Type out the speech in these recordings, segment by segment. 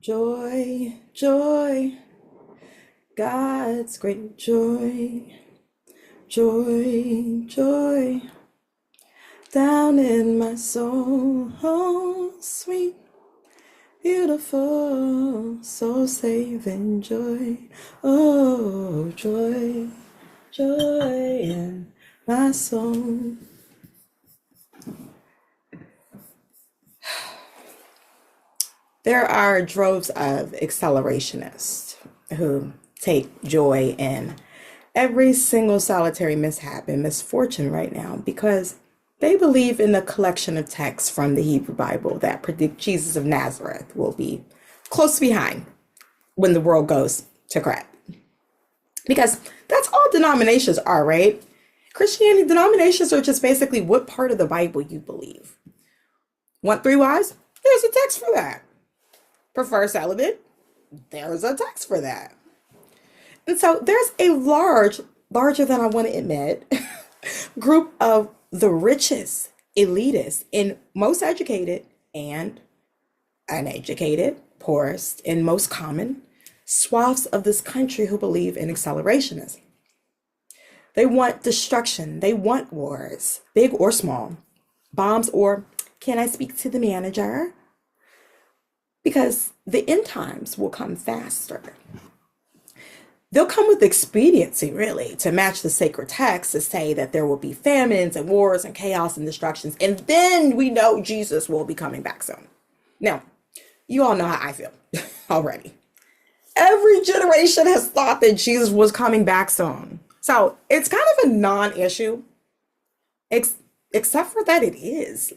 Joy, joy, God's great joy, joy, joy, down in my soul. Oh, sweet, beautiful, soul saving joy. Oh, joy, joy in my soul. There are droves of accelerationists who take joy in every single solitary mishap and misfortune right now because they believe in the collection of texts from the Hebrew Bible that predict Jesus of Nazareth will be close behind when the world goes to crap. Because that's all denominations are, right? Christianity denominations are just basically what part of the Bible you believe. Want three wives? There's a text for that. Prefer celibate? There's a text for that. And so there's a larger than I want to admit, group of the richest, elitist, and most educated and uneducated, poorest, and most common swaths of this country who believe in accelerationism. They want destruction. They want wars, big or small, bombs, or can I speak to the manager? Because the end times will come faster. They'll come with expediency, really, to match the sacred text to say that there will be famines and wars and chaos and destructions. And then we know Jesus will be coming back soon. Now, you all know how I feel already. Every generation has thought that Jesus was coming back soon. So it's kind of a non-issue, except for that it is.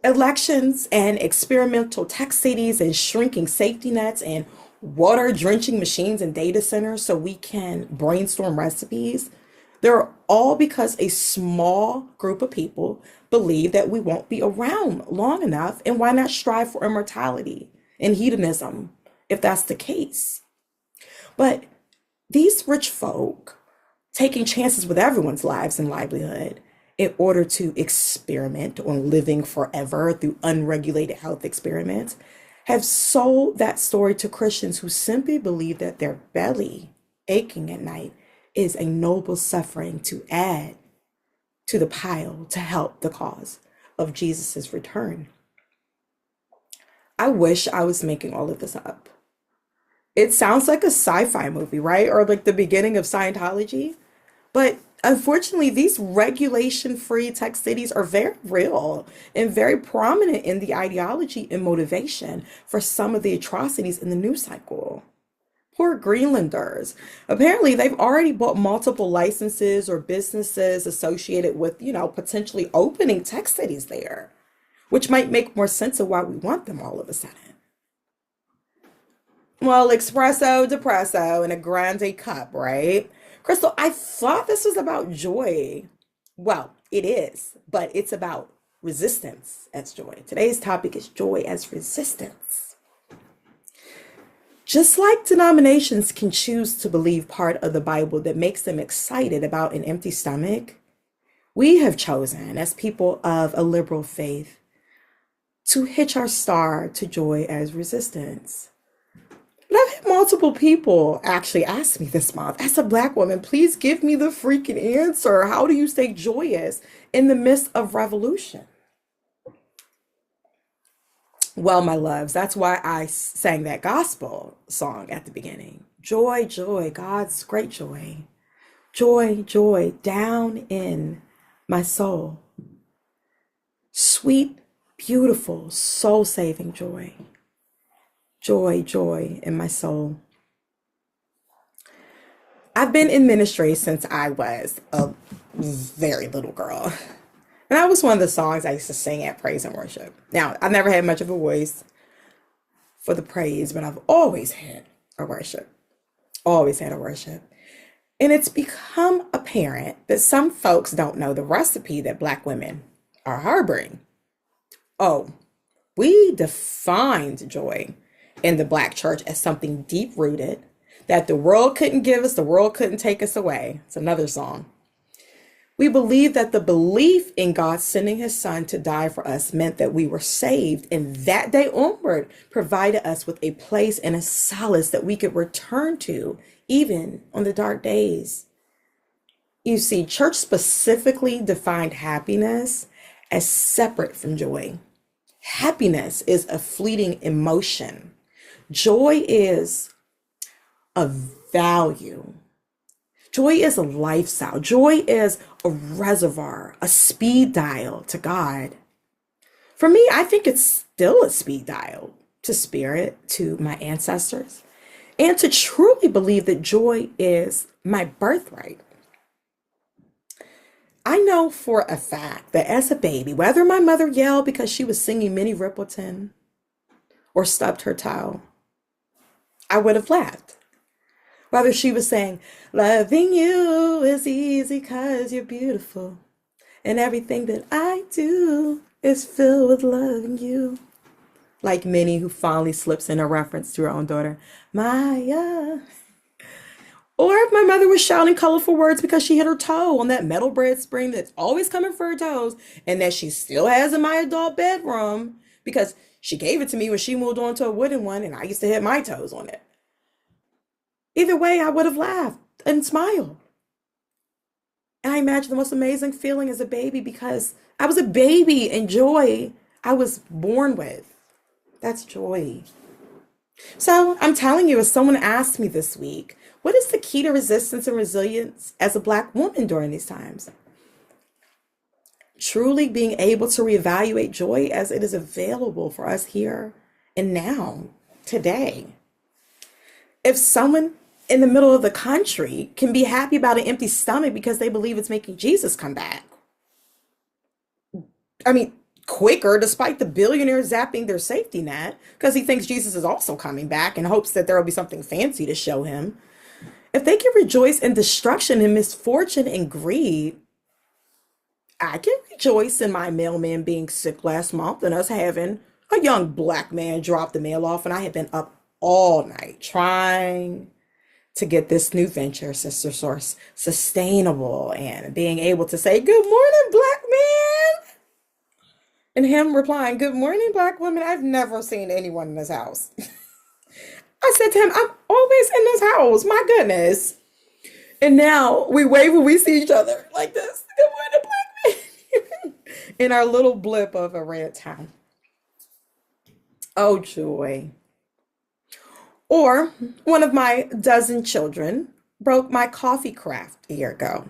Elections and experimental tech cities and shrinking safety nets and water drenching machines and data centers so we can brainstorm recipes. They're all because a small group of people believe that we won't be around long enough, and why not strive for immortality and hedonism if that's the case? But these rich folk taking chances with everyone's lives and livelihood in order to experiment on living forever through unregulated health experiments have sold that story to Christians who simply believe that their belly aching at night is a noble suffering to add to the pile to help the cause of Jesus's return. I wish I was making all of this up. It sounds like a sci-fi movie, right? Or like the beginning of Scientology. But unfortunately, these regulation-free tech cities are very real and very prominent in the ideology and motivation for some of the atrocities in the news cycle. Poor Greenlanders. Apparently, they've already bought multiple licenses or businesses associated with, potentially opening tech cities there, which might make more sense of why we want them all of a sudden. Well, espresso, depresso, and a grande cup, right? Crystal, I thought this was about joy. Well, it is, but it's about resistance as joy. Today's topic is joy as resistance. Just like denominations can choose to believe part of the Bible that makes them excited about an empty stomach, we have chosen, as people of a liberal faith, to hitch our star to joy as resistance. But I've had multiple people actually ask me this month, as a Black woman, please give me the freaking answer. How do you stay joyous in the midst of revolution? Well, my loves, that's why I sang that gospel song at the beginning. Joy, joy, God's great joy. Joy, joy, down in my soul. Sweet, beautiful, soul-saving joy. Joy, joy in my soul. I've been in ministry since I was a very little girl. And that was one of the songs I used to sing at praise and worship. Now, I've never had much of a voice for the praise, but I've always had a worship. Always had a worship. And it's become apparent that some folks don't know the recipe that Black women are harboring. Oh, we defined joy in the Black church as something deep rooted that the world couldn't give us, the world couldn't take us away. It's another song. We believe that the belief in God sending his son to die for us meant that we were saved, and that day onward provided us with a place and a solace that we could return to even on the dark days. You see, church specifically defined happiness as separate from joy. Happiness is a fleeting emotion. Joy is a value. Joy is a lifestyle. Joy is a reservoir, a speed dial to God. For me, I think it's still a speed dial to spirit, to my ancestors, and to truly believe that joy is my birthright. I know for a fact that as a baby, whether my mother yelled because she was singing Minnie Riperton or stubbed her toe, I would have laughed. Whether she was saying, loving you is easy because you're beautiful, and everything that I do is filled with loving you. Like Minnie, who fondly slips in a reference to her own daughter, Maya. Or if my mother was shouting colorful words because she hit her toe on that metal bread spring that's always coming for her toes and that she still has in my adult bedroom because she gave it to me when she moved on to a wooden one and I used to hit my toes on it. Either way, I would have laughed and smiled. And I imagine the most amazing feeling as a baby because I was a baby and joy I was born with. That's joy. So I'm telling you, as someone asked me this week, what is the key to resistance and resilience as a Black woman during these times? Truly being able to reevaluate joy as it is available for us here and now, today. If someone in the middle of the country can be happy about an empty stomach because they believe it's making Jesus come back, I mean, quicker, despite the billionaire zapping their safety net, because he thinks Jesus is also coming back and hopes that there will be something fancy to show him. If they can rejoice in destruction and misfortune and greed, I can rejoice in my mailman being sick last month and us having a young Black man drop the mail off, and I had been up all night trying to get this new venture, Sister Source, sustainable and being able to say, good morning, Black man. And him replying, good morning, Black woman. I've never seen anyone in this house. I said to him, I'm always in this house. My goodness. And now we wave when we see each other like this. Good morning, Black man. In our little blip of a red town. Oh, joy. Or one of my dozen children broke my coffee craft a year ago.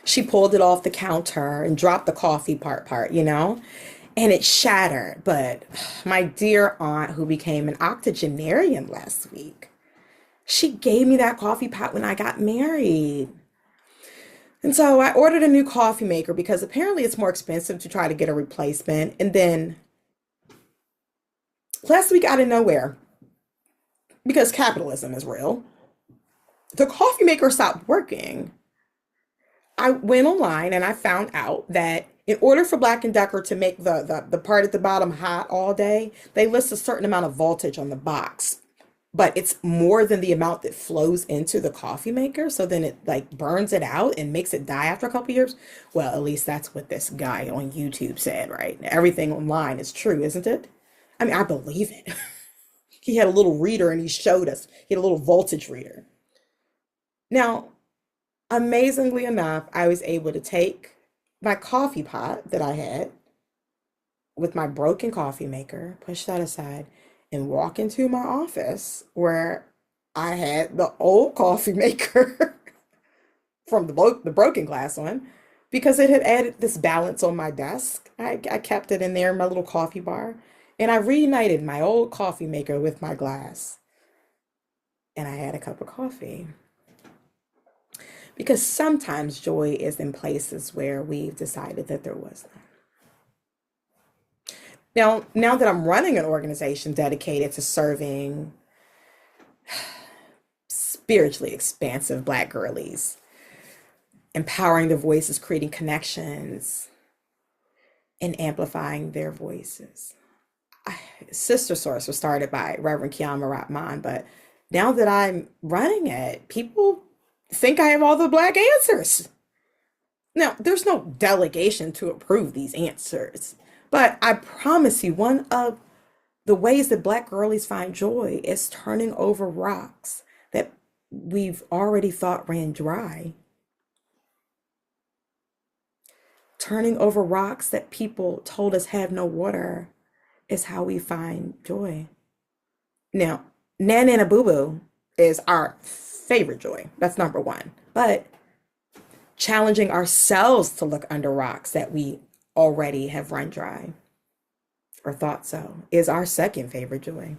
She pulled it off the counter and dropped the coffee part, and it shattered. But my dear aunt, who became an octogenarian last week, she gave me that coffee pot when I got married. And so I ordered a new coffee maker because apparently it's more expensive to try to get a replacement. And then last week, out of nowhere, because capitalism is real, the coffee maker stopped working. I went online and I found out that in order for Black and Decker to make the part at the bottom hot all day, they list a certain amount of voltage on the box. But it's more than the amount that flows into the coffee maker. So then it like burns it out and makes it die after a couple years. Well, at least that's what this guy on YouTube said, right? Everything online is true, isn't it? I mean, I believe it. He had a little reader and he showed us. He had a little voltage reader. Now, amazingly enough, I was able to take my coffee pot that I had with my broken coffee maker, push that aside, and walk into my office where I had the old coffee maker from the broken glass one because it had added this balance on my desk. I kept it in there in my little coffee bar, and I reunited my old coffee maker with my glass, and I had a cup of coffee. Because sometimes joy is in places where we've decided that there was none. Now that I'm running an organization dedicated to serving spiritually expansive Black girlies, empowering their voices, creating connections, and amplifying their voices. Sister Source was started by Reverend Kiama Ratman, but now that I'm running it, people think I have all the Black answers. Now, there's no delegation to approve these answers, but I promise you, one of the ways that Black girlies find joy is turning over rocks that we've already thought ran dry. Turning over rocks that people told us have no water is how we find joy. Now, Nana and a Boo Boo is our favorite joy. That's number one. But challenging ourselves to look under rocks that we already have run dry or thought so is our second favorite joy.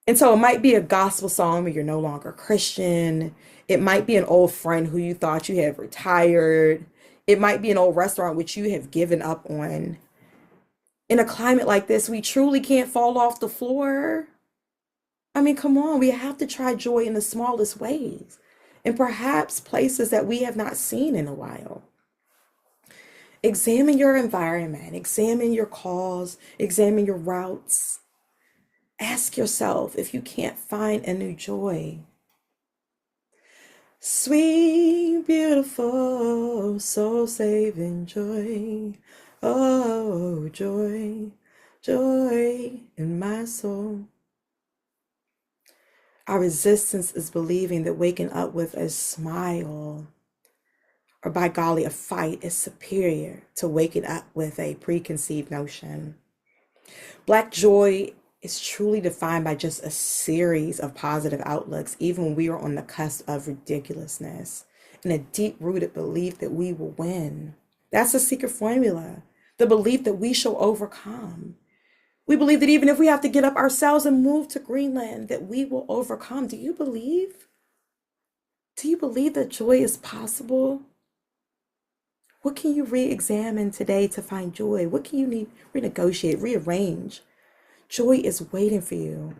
And so it might be a gospel song where you're no longer Christian. It might be an old friend who you thought you had retired. It might be an old restaurant which you have given up on. In a climate like this, we truly can't fall off the floor. I mean, come on, we have to try joy in the smallest ways and perhaps places that we have not seen in a while. Examine your environment, examine your calls, examine your routes. Ask yourself if you can't find a new joy. Sweet, beautiful, soul-saving joy. Oh, joy, joy in my soul. Our resistance is believing that waking up with a smile, or by golly, a fight, is superior to waking up with a preconceived notion. Black joy is truly defined by just a series of positive outlooks, even when we are on the cusp of ridiculousness, and a deep-rooted belief that we will win. That's the secret formula, the belief that we shall overcome. We believe that even if we have to get up ourselves and move to Greenland, that we will overcome. Do you believe? Do you believe that joy is possible? What can you re-examine today to find joy? What can you need renegotiate, rearrange? Joy is waiting for you.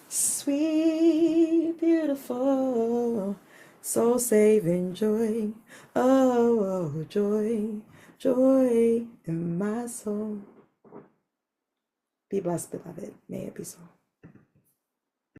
Sweet, beautiful, soul-saving joy. Oh, joy, joy in my soul. Be blessed, beloved. May it be so.